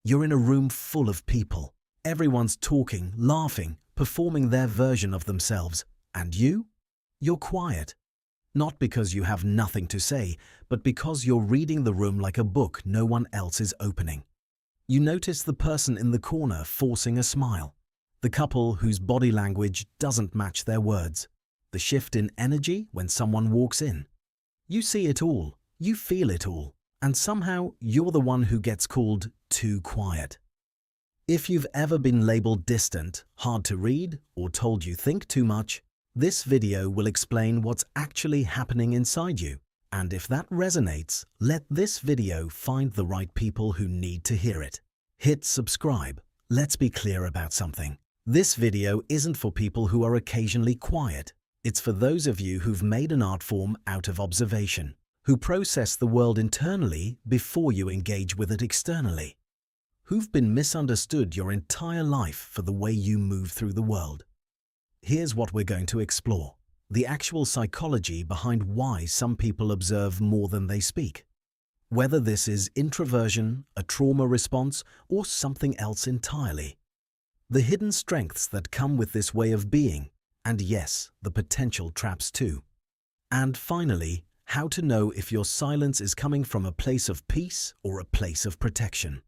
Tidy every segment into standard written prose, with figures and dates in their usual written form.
You're in a room full of people. Everyone's talking, laughing, performing their version of themselves. And you? You're quiet. Not because you have nothing to say, but because you're reading the room like a book no one else is opening. You notice the person in the corner forcing a smile, the couple whose body language doesn't match their words, the shift in energy when someone walks in. You see it all, you feel it all, and somehow you're the one who gets called too quiet. If you've ever been labeled distant, hard to read, or told you think too much, this video will explain what's actually happening inside you. And if that resonates, let this video find the right people who need to hear it. Hit subscribe. Let's be clear about something. This video isn't for people who are occasionally quiet. It's for those of you who've made an art form out of observation, who process the world internally before you engage with it externally, who've been misunderstood your entire life for the way you move through the world. Here's what we're going to explore: the actual psychology behind why some people observe more than they speak. Whether this is introversion, a trauma response, or something else entirely. The hidden strengths that come with this way of being, and yes, the potential traps too. And finally, how to know if your silence is coming from a place of peace or a place of protection.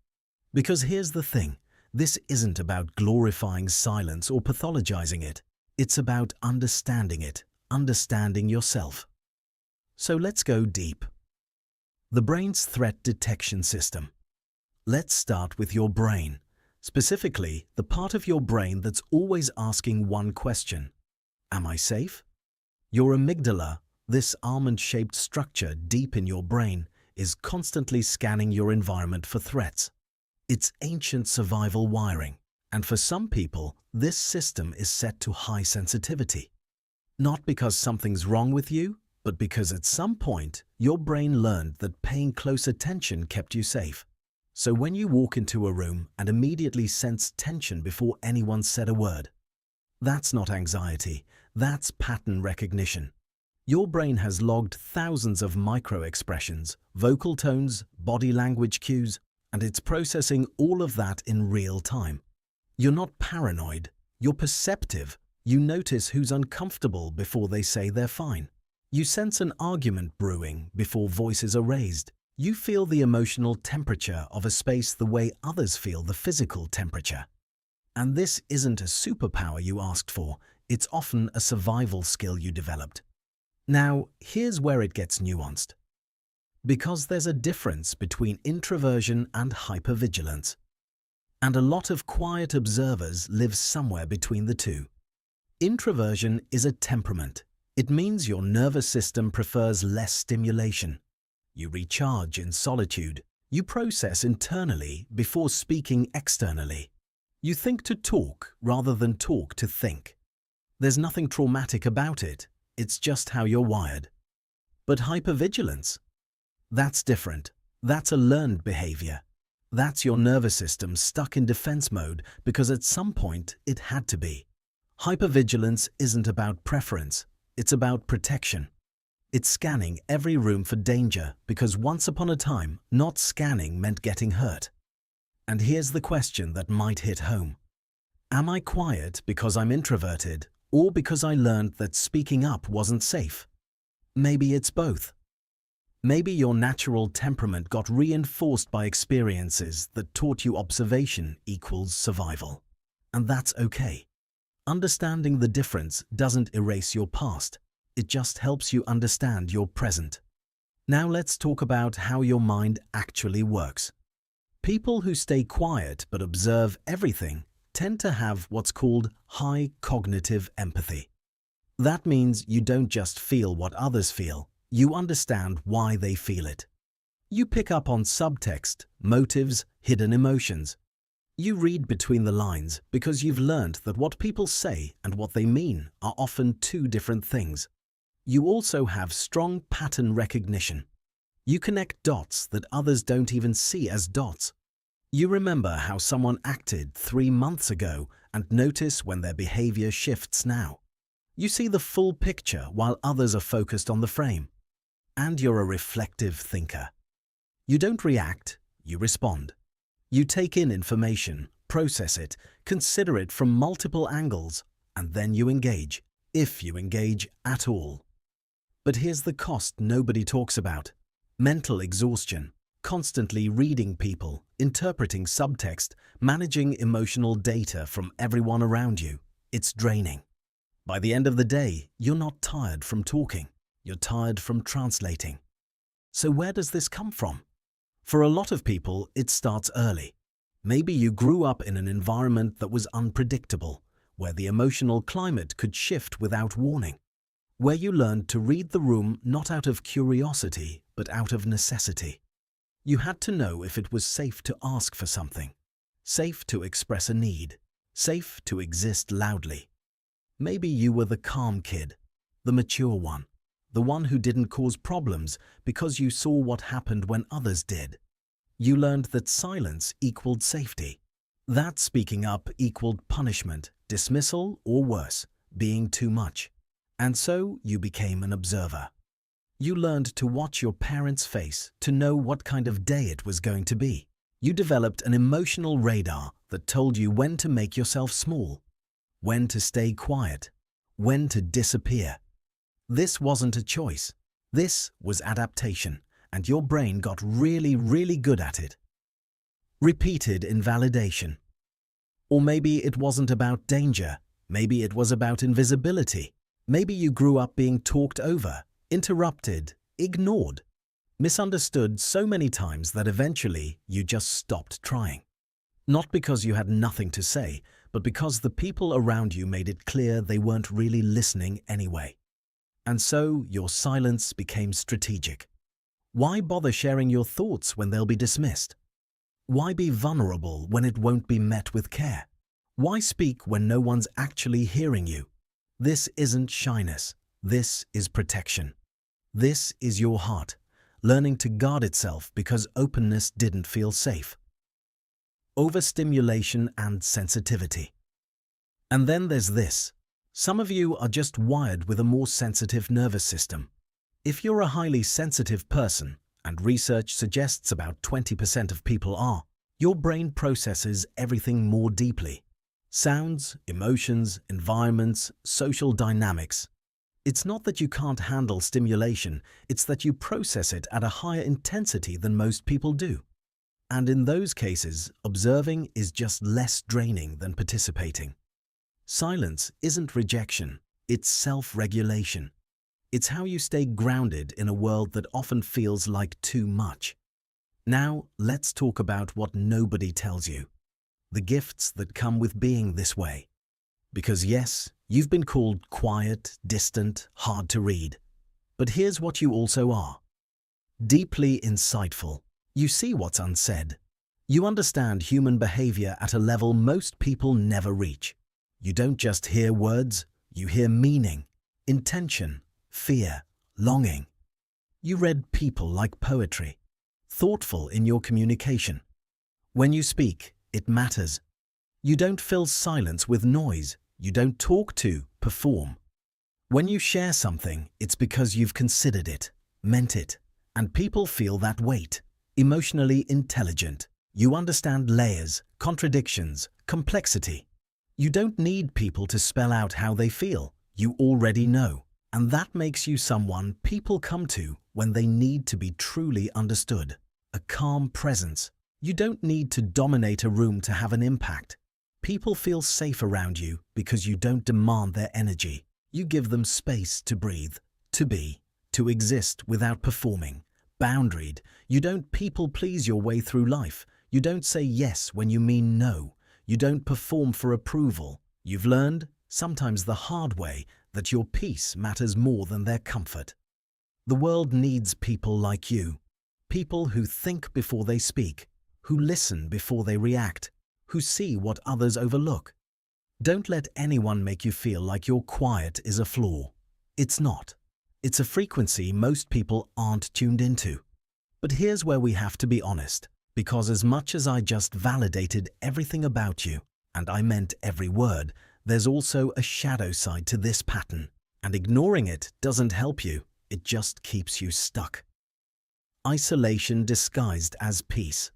Because here's the thing, this isn't about glorifying silence or pathologizing it. It's about understanding it, understanding yourself. So let's go deep. The brain's threat detection system. Let's start with your brain, specifically the part of your brain that's always asking one question: am I safe? Your amygdala, this almond-shaped structure deep in your brain, is constantly scanning your environment for threats. It's ancient survival wiring, and for some people, this system is set to high sensitivity. Not because something's wrong with you, but because at some point, your brain learned that paying close attention kept you safe. So when you walk into a room and immediately sense tension before anyone said a word, that's not anxiety, that's pattern recognition. Your brain has logged thousands of micro-expressions, vocal tones, body language cues, and it's processing all of that in real time. You're not paranoid, you're perceptive. You notice who's uncomfortable before they say they're fine. You sense an argument brewing before voices are raised. You feel the emotional temperature of a space the way others feel the physical temperature. And this isn't a superpower you asked for, it's often a survival skill you developed. Now, here's where it gets nuanced. Because there's a difference between introversion and hypervigilance. And a lot of quiet observers live somewhere between the two. Introversion is a temperament. It means your nervous system prefers less stimulation. You recharge in solitude. You process internally before speaking externally. You think to talk rather than talk to think. There's nothing traumatic about it. It's just how you're wired. But hypervigilance? That's different. That's a learned behavior. That's your nervous system stuck in defense mode because at some point it had to be. Hypervigilance isn't about preference, it's about protection. It's scanning every room for danger because once upon a time, not scanning meant getting hurt. And here's the question that might hit home. Am I quiet because I'm introverted or because I learned that speaking up wasn't safe? Maybe it's both. Maybe your natural temperament got reinforced by experiences that taught you observation equals survival. And that's okay. Understanding the difference doesn't erase your past. It just helps you understand your present. Now let's talk about how your mind actually works. People who stay quiet but observe everything tend to have what's called high cognitive empathy. That means you don't just feel what others feel. You understand why they feel it. You pick up on subtext, motives, hidden emotions. You read between the lines because you've learned that what people say and what they mean are often two different things. You also have strong pattern recognition. You connect dots that others don't even see as dots. You remember how someone acted 3 months ago and notice when their behavior shifts now. You see the full picture while others are focused on the frame. And you're a reflective thinker. You don't react, you respond. You take in information, process it, consider it from multiple angles, and then you engage, if you engage at all. But here's the cost nobody talks about: mental exhaustion, constantly reading people, interpreting subtext, managing emotional data from everyone around you. It's draining. By the end of the day, you're not tired from talking, you're tired from translating. So where does this come from? For a lot of people, it starts early. Maybe you grew up in an environment that was unpredictable, where the emotional climate could shift without warning, where you learned to read the room not out of curiosity, but out of necessity. You had to know if it was safe to ask for something, safe to express a need, safe to exist loudly. Maybe you were the calm kid, the mature one, the one who didn't cause problems because you saw what happened when others did. You learned that silence equaled safety, that speaking up equaled punishment, dismissal, or worse, being too much. And so you became an observer. You learned to watch your parents' face to know what kind of day it was going to be. You developed an emotional radar that told you when to make yourself small, when to stay quiet, when to disappear. This wasn't a choice. This was adaptation, and your brain got really, really good at it. Repeated invalidation. Or maybe it wasn't about danger. Maybe it was about invisibility. Maybe you grew up being talked over, interrupted, ignored, misunderstood so many times that eventually you just stopped trying. Not because you had nothing to say, but because the people around you made it clear they weren't really listening anyway. And so your silence became strategic. Why bother sharing your thoughts when they'll be dismissed? Why be vulnerable when it won't be met with care? Why speak when no one's actually hearing you? This isn't shyness. This is protection. This is your heart, learning to guard itself because openness didn't feel safe. Overstimulation and sensitivity. And then there's this. Some of you are just wired with a more sensitive nervous system. If you're a highly sensitive person, and research suggests about 20% of people are, your brain processes everything more deeply. Sounds, emotions, environments, social dynamics. It's not that you can't handle stimulation, it's that you process it at a higher intensity than most people do. And in those cases, observing is just less draining than participating. Silence isn't rejection, it's self-regulation. It's how you stay grounded in a world that often feels like too much. Now, let's talk about what nobody tells you. The gifts that come with being this way. Because yes, you've been called quiet, distant, hard to read. But here's what you also are. Deeply insightful. You see what's unsaid. You understand human behavior at a level most people never reach. You don't just hear words, you hear meaning, intention, fear, longing. You read people like poetry, thoughtful in your communication. When you speak, it matters. You don't fill silence with noise, you don't talk to perform. When you share something, it's because you've considered it, meant it, and people feel that weight. Emotionally intelligent. You understand layers, contradictions, complexity. You don't need people to spell out how they feel. You already know. And that makes you someone people come to when they need to be truly understood. A calm presence. You don't need to dominate a room to have an impact. People feel safe around you because you don't demand their energy. You give them space to breathe, to be, to exist without performing. Boundaried. You don't people-please your way through life. You don't say yes when you mean no. You don't perform for approval. You've learned, sometimes the hard way, that your peace matters more than their comfort. The world needs people like you. People who think before they speak, who listen before they react, who see what others overlook. Don't let anyone make you feel like your quiet is a flaw. It's not. It's a frequency most people aren't tuned into. But here's where we have to be honest, because as much as I just validated everything about you, and I meant every word, there's also a shadow side to this pattern, and ignoring it doesn't help you, it just keeps you stuck. Isolation disguised as peace.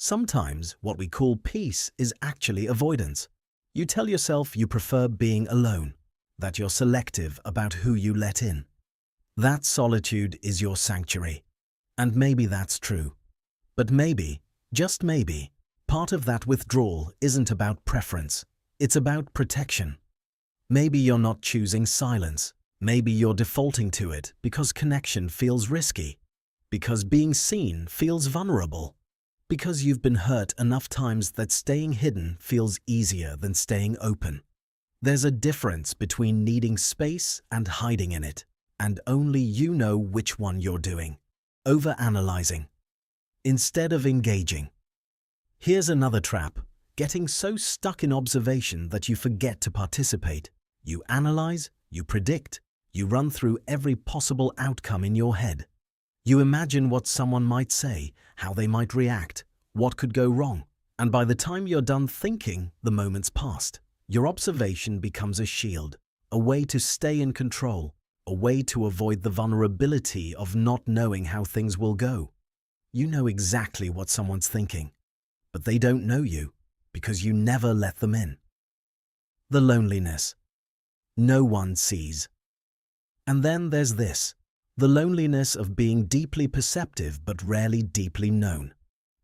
Sometimes what we call peace is actually avoidance. You tell yourself you prefer being alone, that you're selective about who you let in. That solitude is your sanctuary. And maybe that's true. But maybe, just maybe, part of that withdrawal isn't about preference. It's about protection. Maybe you're not choosing silence. Maybe you're defaulting to it because connection feels risky, because being seen feels vulnerable, because you've been hurt enough times that staying hidden feels easier than staying open. There's a difference between needing space and hiding in it, and only you know which one you're doing. Overanalyzing instead of engaging. Here's another trap: getting so stuck in observation that you forget to participate. You analyze, you predict, you run through every possible outcome in your head. You imagine what someone might say, how they might react, what could go wrong, and by the time you're done thinking, the moment's passed. Your observation becomes a shield, a way to stay in control, a way to avoid the vulnerability of not knowing how things will go. You know exactly what someone's thinking, but they don't know you because you never let them in. The loneliness. No one sees. And then there's this, the loneliness of being deeply perceptive but rarely deeply known.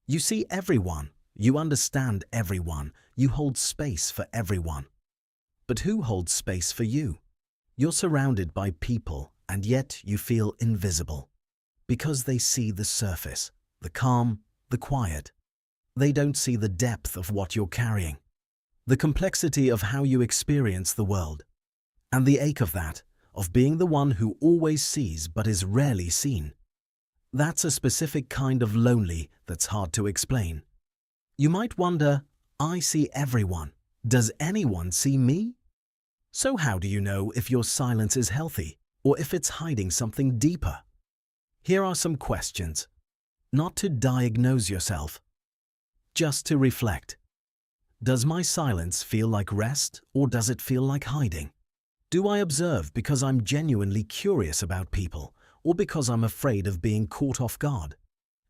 You see everyone, you understand everyone, you hold space for everyone. But who holds space for you? You're surrounded by people, and yet you feel invisible. Because they see the surface, the calm, the quiet. They don't see the depth of what you're carrying, the complexity of how you experience the world, and the ache of that, of being the one who always sees but is rarely seen. That's a specific kind of lonely that's hard to explain. You might wonder, I see everyone. Does anyone see me? So how do you know if your silence is healthy or if it's hiding something deeper? Here are some questions. Not to diagnose yourself, just to reflect. Does my silence feel like rest or does it feel like hiding? Do I observe because I'm genuinely curious about people or because I'm afraid of being caught off guard?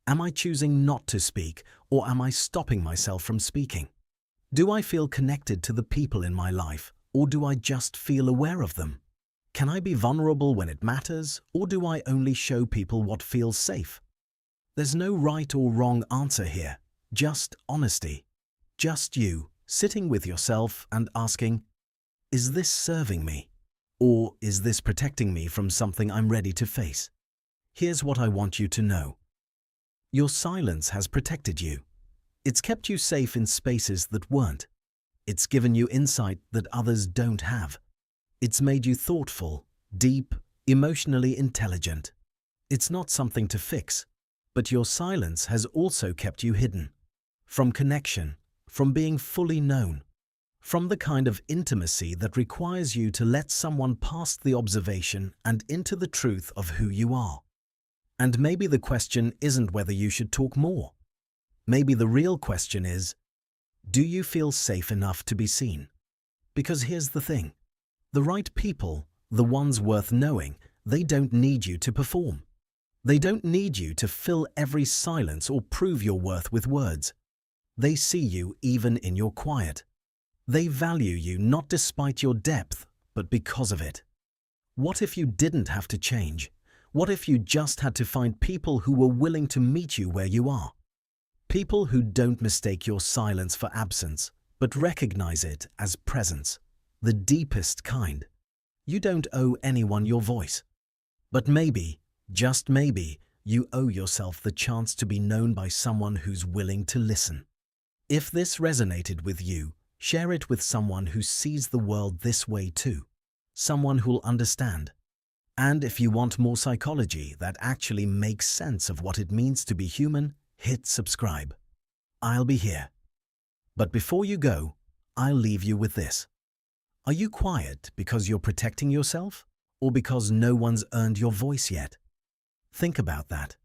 Am I choosing not to speak or am I stopping myself from speaking? Do I feel connected to the people in my life or do I just feel aware of them? Can I be vulnerable when it matters or do I only show people what feels safe? There's no right or wrong answer here, just honesty. Just you sitting with yourself and asking, is this serving me? Or is this protecting me from something I'm ready to face? Here's what I want you to know. Your silence has protected you. It's kept you safe in spaces that weren't. It's given you insight that others don't have. It's made you thoughtful, deep, emotionally intelligent. It's not something to fix, but your silence has also kept you hidden. From connection, from being fully known. From the kind of intimacy that requires you to let someone past the observation and into the truth of who you are. And maybe the question isn't whether you should talk more. Maybe the real question is, do you feel safe enough to be seen? Because here's the thing, the right people, the ones worth knowing, they don't need you to perform. They don't need you to fill every silence or prove your worth with words. They see you even in your quiet. They value you not despite your depth, but because of it. What if you didn't have to change? What if you just had to find people who were willing to meet you where you are? People who don't mistake your silence for absence, but recognize it as presence, the deepest kind. You don't owe anyone your voice. But maybe, just maybe, you owe yourself the chance to be known by someone who's willing to listen. If this resonated with you, share it with someone who sees the world this way too, someone who'll understand. And if you want more psychology that actually makes sense of what it means to be human, hit subscribe. I'll be here. But before you go, I'll leave you with this. Are you quiet because you're protecting yourself, or because no one's earned your voice yet? Think about that.